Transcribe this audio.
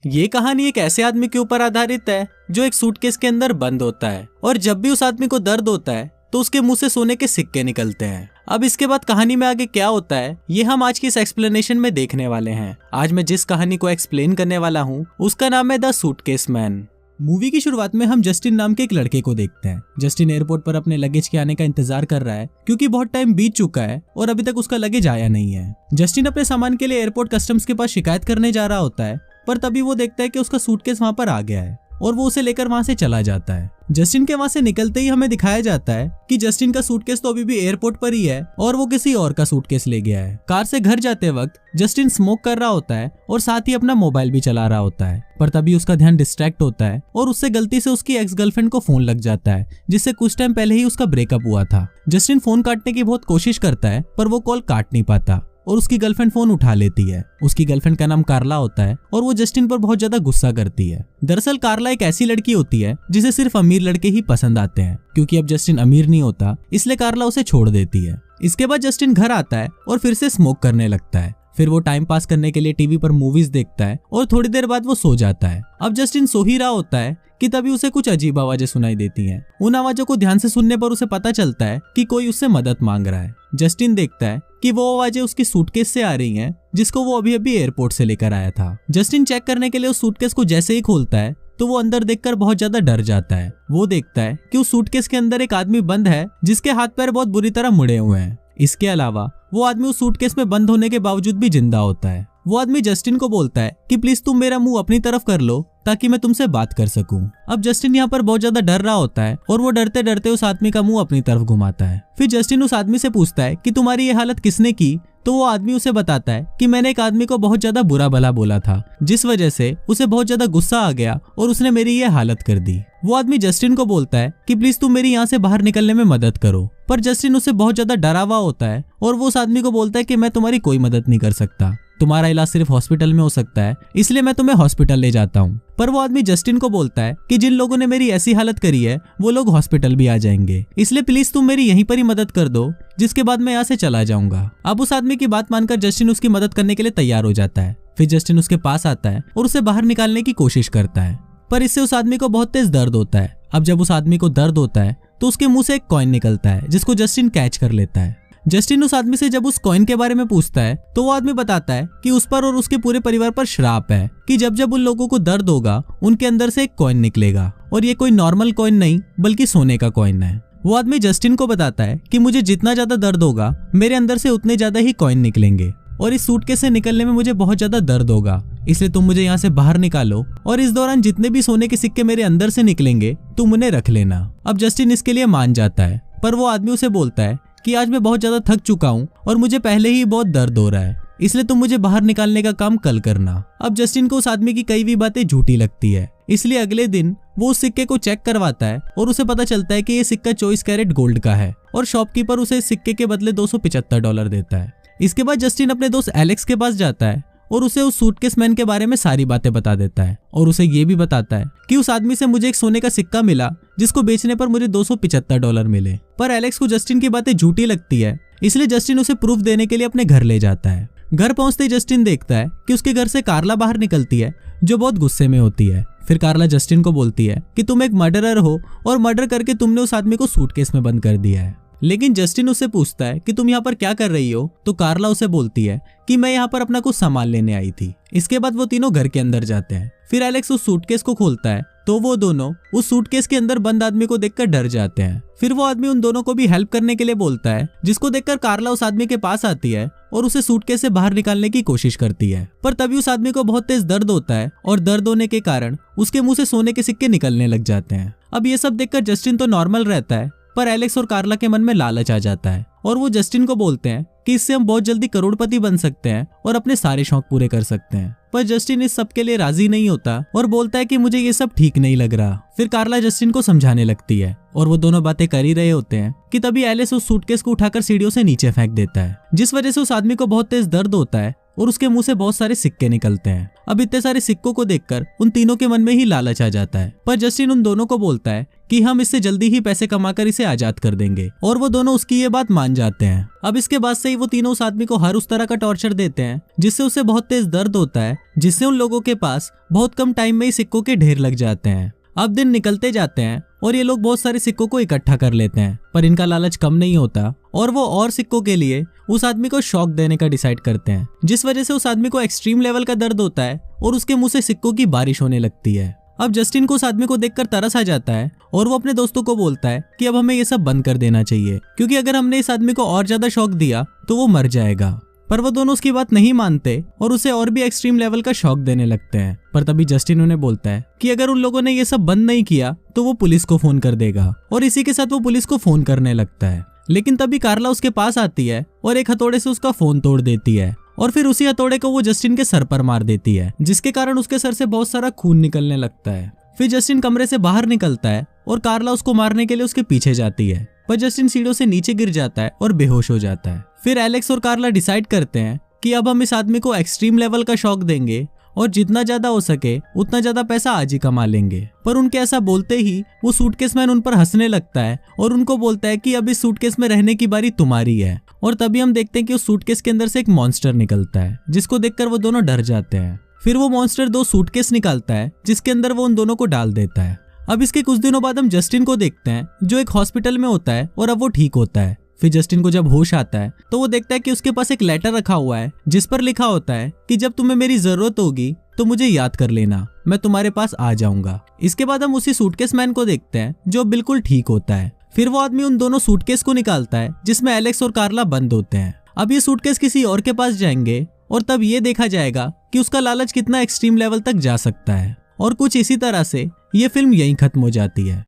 ये कहानी एक ऐसे आदमी के ऊपर आधारित है जो एक सूटकेस के अंदर बंद होता है और जब भी उस आदमी को दर्द होता है तो उसके मुंह से सोने के सिक्के निकलते हैं। अब इसके बाद कहानी में आगे क्या होता है ये हम आज की इस एक्सप्लेनेशन में देखने वाले हैं। आज मैं जिस कहानी को एक्सप्लेन करने वाला हूँ उसका नाम है द सूटकेस मैन। मूवी की शुरुआत में हम जस्टिन नाम के एक लड़के को देखते हैं। जस्टिन एयरपोर्ट पर अपने लगेज के आने का इंतजार कर रहा है क्योंकि बहुत टाइम बीत चुका है और अभी तक उसका लगेज आया नहीं है। जस्टिन अपने सामान के लिए एयरपोर्ट कस्टम्स के पास शिकायत करने जा रहा होता है, पर तभी वो देखता है कि उसका सूटकेस वहां पर आ गया है और वो उसे लेकर वहां से चला जाता है। जस्टिन के वहां से निकलते ही हमें दिखाया जाता है कि जस्टिन का सूटकेस तो अभी भी एयरपोर्ट पर ही है और वो किसी और का सूटकेस ले गया है। कार से घर जाते वक्त जस्टिन स्मोक कर रहा होता है और साथ ही अपना मोबाइल भी चला रहा होता है, पर तभी उसका ध्यान डिस्ट्रैक्ट होता है और उससे गलती से उसकी एक्स गर्लफ्रेंड को फोन लग जाता है जिससे कुछ टाइम पहले ही उसका ब्रेकअप हुआ था। जस्टिन फोन काटने की बहुत कोशिश करता है पर वो कॉल काट नहीं पाता और उसकी गर्लफ्रेंड फोन उठा लेती है। उसकी गर्लफ्रेंड का नाम कार्ला होता है और वो जस्टिन पर बहुत ज्यादा गुस्सा करती है। दरअसल कार्ला एक ऐसी लड़की होती है जिसे सिर्फ अमीर लड़के ही पसंद आते हैं। क्योंकि अब जस्टिन अमीर नहीं होता इसलिए कार्ला उसे छोड़ देती है। इसके बाद जस्टिन घर आता है और फिर से स्मोक करने लगता है। फिर वो टाइम पास करने के लिए टीवी पर मूवीज देखता है और थोड़ी देर बाद वो सो जाता है। अब जस्टिन सो ही रहा होता है कि तभी उसे कुछ अजीब आवाजें सुनाई देती हैं। उन आवाजों को ध्यान से सुनने पर उसे पता चलता है कि कोई उससे मदद मांग रहा है। जस्टिन देखता है कि वो आवाजें उसकी सूटकेस से आ रही हैं जिसको वो अभी अभी एयरपोर्ट से लेकर आया था। जस्टिन चेक करने के लिए उस सूटकेस को जैसे ही खोलता है तो वो अंदर देखकर बहुत ज्यादा डर जाता है। वो देखता है कि उस सूटकेस के अंदर एक आदमी बंद है जिसके हाथ पैर बहुत बुरी तरह मुड़े हुए हैं। इसके अलावा वो आदमी उस सूटकेस में बंद होने के बावजूद भी जिंदा होता है। वो आदमी जस्टिन को बोलता है कि प्लीज तुम मेरा मुंह अपनी तरफ कर लो ताकि मैं तुमसे बात कर सकूं। अब जस्टिन यहाँ पर बहुत ज्यादा डर रहा होता है और वो डरते डरते उस आदमी का मुंह अपनी तरफ घुमाता है। फिर जस्टिन उस आदमी से पूछता है कि तुम्हारी ये हालत किसने की, तो वो आदमी उसे बताता है कि मैंने एक आदमी को बहुत ज्यादा बुरा भला बोला था जिस वजह से उसे बहुत ज्यादा गुस्सा आ गया और उसने मेरी ये हालत कर दी। वो आदमी जस्टिन को बोलता है कि प्लीज तुम मेरी यहाँ से बाहर निकलने में मदद करो, पर जस्टिन उससे बहुत ज्यादा डरा हुआ होता है और वो उस आदमी को बोलता है कि मैं तुम्हारी कोई मदद नहीं कर सकता, तुम्हारा इलाज सिर्फ हॉस्पिटल में हो सकता है, इसलिए मैं तुम्हें हॉस्पिटल ले जाता हूँ। पर वो आदमी जस्टिन को बोलता है कि जिन लोगों ने मेरी ऐसी हालत करी है वो लोग हॉस्पिटल भी आ जाएंगे, इसलिए प्लीज तुम मेरी यहीं पर ही मदद कर दो जिसके बाद मैं यहाँ से चला जाऊंगा। अब उस आदमी की बात मानकर जस्टिन उसकी मदद करने के लिए तैयार हो जाता है। फिर जस्टिन उसके पास आता है और उसे बाहर निकालने की कोशिश करता है, पर इससे उस आदमी को बहुत तेज दर्द होता है। अब जब उस आदमी को दर्द होता है तो उसके मुंह से एक कॉइन निकलता है जिसको जस्टिन कैच कर लेता है। जस्टिन उस आदमी से जब उस कॉइन के बारे में पूछता है तो वो आदमी बताता है कि उस पर और उसके पूरे परिवार पर श्राप है कि जब जब उन लोगों को दर्द होगा उनके अंदर से एक कॉइन निकलेगा और ये कोई नॉर्मल कॉइन नहीं बल्कि सोने का कॉइन है। वो आदमी जस्टिन को बताता है कि मुझे जितना ज्यादा दर्द होगा मेरे अंदर से उतने ज्यादा ही कॉइन निकलेंगे और इस सूटकेस से निकलने में मुझे बहुत ज्यादा दर्द होगा, इसलिए तुम मुझे यहाँ से बाहर निकालो और इस दौरान जितने भी सोने के सिक्के मेरे अंदर से निकलेंगे तुम उन्हें रख लेना। अब जस्टिन इसके लिए मान जाता है, पर वो आदमी उसे बोलता है कि आज मैं बहुत ज्यादा थक चुका हूँ और मुझे पहले ही बहुत दर्द हो रहा है, इसलिए तुम मुझे बाहर निकालने का काम कल करना। अब जस्टिन को उस आदमी की कई भी बातें झूठी लगती है, इसलिए अगले दिन वो उस सिक्के को चेक करवाता है और उसे पता चलता है कि ये सिक्का 24 कैरेट गोल्ड का है और शॉपकीपर उसे इस सिक्के के बदले $275 देता है। इसके बाद जस्टिन अपने दोस्त एलेक्स के पास जाता है और उसे उस सूटकेस मैन के बारे में सारी बातें बता देता है और उसे ये भी बताता है कि उस आदमी से मुझे एक सोने का सिक्का मिला जिसको बेचने पर मुझे $275 मिले। पर एलेक्स को जस्टिन की बातें झूठी लगती है, इसलिए जस्टिन उसे प्रूफ देने के लिए अपने घर ले जाता है। घर पहुंचते ही जस्टिन देखता है कि उसके घर से कार्ला बाहर निकलती है जो बहुत गुस्से में होती है। फिर कार्ला जस्टिन को बोलती है कि तुम एक मर्डरर हो और मर्डर करके तुमने उस आदमी को सूटकेस में बंद कर दिया है। लेकिन जस्टिन उससे पूछता है कि तुम यहाँ पर क्या कर रही हो, तो कार्ला उसे बोलती है कि मैं यहाँ पर अपना कुछ सामान लेने आई थी। इसके बाद वो तीनों घर के अंदर जाते हैं। फिर एलेक्स उस सूटकेस को खोलता है तो वो दोनों उस सूटकेस के अंदर बंद आदमी को देखकर डर जाते हैं। फिर वो आदमी उन दोनों को भी हेल्प करने के लिए बोलता है, जिसको देखकर कार्ला उस आदमी के पास आती है और उसे सूटकेस से बाहर निकालने की कोशिश करती है। पर तभी उस आदमी को बहुत तेज दर्द होता है और दर्द होने के कारण उसके मुंह से सोने के सिक्के निकलने लग जाते हैं। अब ये सब देखकर जस्टिन तो नॉर्मल रहता है, पर एलेक्स और कार्ला के मन में लालच आ जाता है और वो जस्टिन को बोलते हैं कि इससे हम बहुत जल्दी करोड़पति बन सकते हैं और अपने सारे शौक पूरे कर सकते हैं। पर जस्टिन इस सब के लिए राजी नहीं होता और बोलता है कि मुझे ये सब ठीक नहीं लग रहा। फिर कार्ला जस्टिन को समझाने लगती है और वो दोनों बातें कर ही रहे होते हैं कि तभी एलिस उस सूटकेस को उठाकर सीढ़ियों से नीचे फेंक देता है, जिस वजह से उस आदमी को बहुत तेज दर्द होता है और उसके मुंह से बहुत सारे सिक्के निकलते हैं। अब इतने सारे सिक्कों को देखकर उन तीनों के मन में ही लालच आ जाता है, पर जस्टिन उन दोनों को बोलता है कि हम इससे जल्दी ही पैसे कमाकर इसे आजाद कर देंगे, और वो दोनों उसकी ये बात मान जाते हैं। अब इसके बाद से ही वो तीनों उस आदमी को हर उस तरह का टॉर्चर देते हैं जिससे उसे बहुत तेज दर्द होता है, जिससे उन लोगों के पास बहुत कम टाइम में ही सिक्कों के ढेर लग जाते हैं। अब दिन निकलते जाते हैं और ये लोग बहुत सारे सिक्कों को इकट्ठा कर लेते हैं, पर इनका लालच कम नहीं होता और वो और सिक्कों के लिए उस आदमी को शॉक देने का डिसाइड करते हैं, जिस वजह से उस आदमी को एक्सट्रीम लेवल का दर्द होता है और उसके मुंह से सिक्कों की बारिश होने लगती है। अब जस्टिन को उस आदमी को देखकर तरस आ जाता है और वो अपने दोस्तों को बोलता है कि अब हमें ये सब बंद कर देना चाहिए, क्योंकि अगर हमने इस आदमी को और ज्यादा शॉक दिया तो वो मर जाएगा। पर वो दोनों उसकी बात नहीं मानते और उसे और भी एक्सट्रीम लेवल का शॉक देने लगते हैं। पर तभी जस्टिन उन्हें बोलता है कि अगर उन लोगों ने ये सब बंद नहीं किया तो वो पुलिस को फोन कर देगा, और इसी के साथ वो पुलिस को फोन करने लगता है। लेकिन तभी कार्ला उसके पास आती है और एक हथौड़े से उसका फोन तोड़ देती है, और फिर उसी हथौड़े को वो जस्टिन के सर पर मार देती है, जिसके कारण उसके सर से बहुत सारा खून निकलने लगता है। फिर जस्टिन कमरे से बाहर निकलता है और कार्ला उसको मारने के लिए उसके पीछे जाती है, पर जस्टिन सीढ़ियों से नीचे गिर जाता है और बेहोश हो जाता है। फिर एलेक्स और कार्ला डिसाइड करते हैं कि अब हम इस आदमी को एक्सट्रीम लेवल का शॉक देंगे और जितना ज्यादा हो सके उतना ज्यादा पैसा आज ही कमा लेंगे। पर उनके ऐसा बोलते ही वो सूटकेस मैन उन पर हंसने लगता है और उनको बोलता है कि अब इस सूटकेस में रहने की बारी तुम्हारी है। और तभी हम देखते हैं कि उस सूटकेस के अंदर से एक मॉन्स्टर निकलता है, जिसको देखकर वो दोनों डर जाते हैं। फिर वो मॉन्स्टर 2 सूटकेस निकालता है, जिसके अंदर वो उन दोनों को डाल देता है। अब इसके कुछ दिनों बाद हम जस्टिन को देखते हैं, जो एक हॉस्पिटल में होता है और अब वो ठीक होता है। फिर जस्टिन को जब होश आता है तो वो देखता है कि उसके पास एक लेटर रखा हुआ है, जिस पर लिखा होता है कि जब तुम्हें मेरी जरूरत होगी तो मुझे याद कर लेना, मैं तुम्हारे पास आ जाऊंगा। इसके बाद हम उसी सूटकेस मैन को देखते हैं, जो बिल्कुल ठीक होता है। फिर वो आदमी उन दोनों सूटकेस को निकालता है जिसमें एलेक्स और कार्ला बंद होते हैं। अब ये सूटकेस किसी और के पास जाएंगे और तब ये देखा जाएगा कि उसका लालच कितना एक्सट्रीम लेवल तक जा सकता है। और कुछ इसी तरह से ये फिल्म यहीं खत्म हो जाती है।